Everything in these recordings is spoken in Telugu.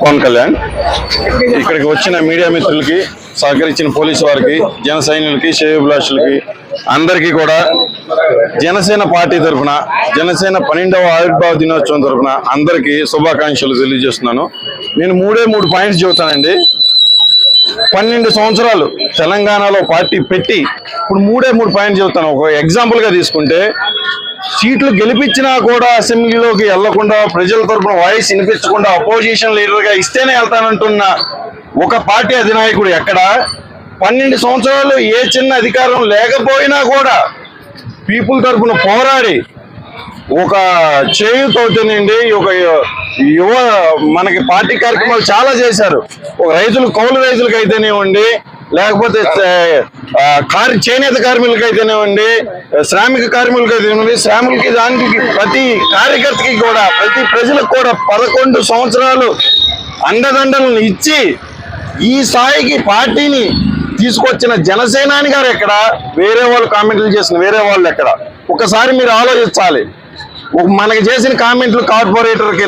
పవన్ కళ్యాణ్ ఇక్కడికి వచ్చిన మీడియా మిత్రులకి సహకరించిన పోలీసు వారికి జన సైనికులకి శ్రేయోభిలాషులకి అందరికీ కూడా జనసేన పార్టీ తరఫున జనసేన 12వ ఆవిర్భావ దినోత్సవం తరఫున అందరికీ శుభాకాంక్షలు తెలియజేస్తున్నాను. నేను మూడు పాయింట్స్ చెబుతానండి. 12 సంవత్సరాలు తెలంగాణలో పార్టీ పెట్టి ఇప్పుడు మూడు పాయింట్స్ చెబుతాను. ఒక ఎగ్జాంపుల్గా తీసుకుంటే సీట్లు గెలిపించినా కూడా అసెంబ్లీలోకి వెళ్లకుండా ప్రజల తరపున వాయిస్ వినిపించకుండా అపోజిషన్ లీడర్గా ఇస్తేనే వెళ్తానంటున్న ఒక పార్టీ అధినాయకుడు ఎక్కడ 12 సంవత్సరాలు ఏ చిన్న అధికారం లేకపోయినా కూడా పీపుల్ తరపున పోరాడి ఒక చేయుతోటేనండి ఒక యువ మనకి పార్టీ కార్యక్రమాలు చాలా చేశారు. ఒక కౌలు రైతులకు అయితేనేవ్వండి, లేకపోతే చేనేత కార్మికులకి అయితేనేవ్వండి, శ్రామిక కార్మికులకి అయితేనేవ్వండి, శ్రామికులకి దానికి ప్రతి కార్యకర్తకి కూడా ప్రతి ప్రజలకు కూడా 11 సంవత్సరాలు అండదండలను ఇచ్చి ఈ స్థాయికి పార్టీని తీసుకొచ్చిన జనసేనాని గారు ఎక్కడ, వేరే వాళ్ళు కామెంట్లు చేసిన వేరే వాళ్ళు ఎక్కడ, ఒకసారి మీరు ఆలోచించాలి. మనకి చేసిన కామెంట్లు కార్పొరేటర్కి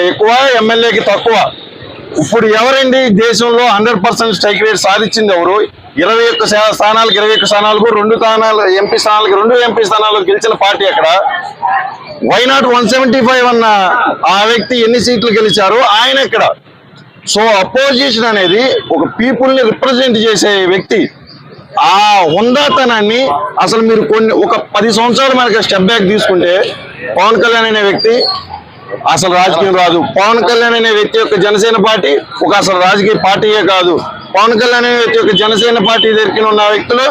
ఎక్కువ, ఎమ్మెల్యేకి తక్కువ. ఇప్పుడు ఎవరండి దేశంలో 100% స్ట్రైక్ రేట్ సాధించింది ఎవరు? 21 స్థానాలకు 21 స్థానాలకు 2 స్థానాలు ఎంపీ స్థానాలకు 2 ఎంపీ స్థానాలకు గెలిచిన పార్టీ ఎక్కడ? వైనాట్ 175 అన్న ఆ వ్యక్తి ఎన్ని సీట్లు గెలిచారు? ఆయన ఎక్కడ? సో అపోజిషన్ అనేది ఒక పీపుల్ని రిప్రజెంట్ చేసే వ్యక్తి. ఆ హుందాతనాన్ని అసలు మీరు ఒక 10 సంవత్సరాలు మనకి స్టెప్ బ్యాక్ తీసుకుంటే పవన్ కళ్యాణ్ అనే వ్యక్తి అసలు రాజకీయం రాదు. పవన్ కళ్యాణ్ అనే వ్యక్తి యొక్క జనసేన పార్టీ ఒక అసలు రాజకీయ పార్టీయే కాదు. పవన్ కళ్యాణ్ అనే వ్యక్తి యొక్క జనసేన పార్టీ దగ్గర ఉన్న వ్యక్తులు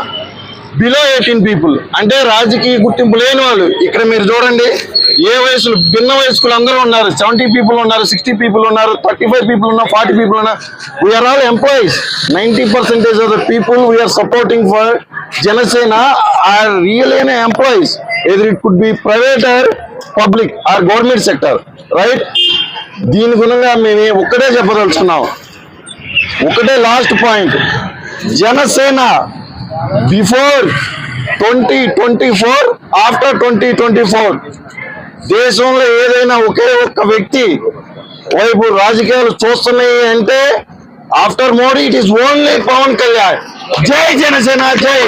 బిలో 18 పీపుల్, అంటే రాజకీయ గుర్తింపు లేని వాళ్ళు. ఇక్కడ మీరు చూడండి, ఏ వయసులు భిన్న వయస్కులు అందరూ ఉన్నారు. 70 పీపుల్ ఉన్నారు, 60 పీపుల్ ఉన్నారు, 35 పీపుల్ ఉన్నారు, 40 పీపుల్ ఉన్నారు. We are all employees. 90% of the people we are supporting for Janasena are real employees. Either it could be private or public or government sector, right? దీని గుణంగా మేము ఒక్కటే చెప్పదలుచుకున్నాం. ఒకటే last point, Janasena before 2024 after 2024 దేశంలో ఏదైనా ఒకే ఒక్క వ్యక్తి వైపు రాజకీయాలు చూస్తున్నాయి అంటే after Modi it is only Pawan Kalyan. జై జనసేన, జై.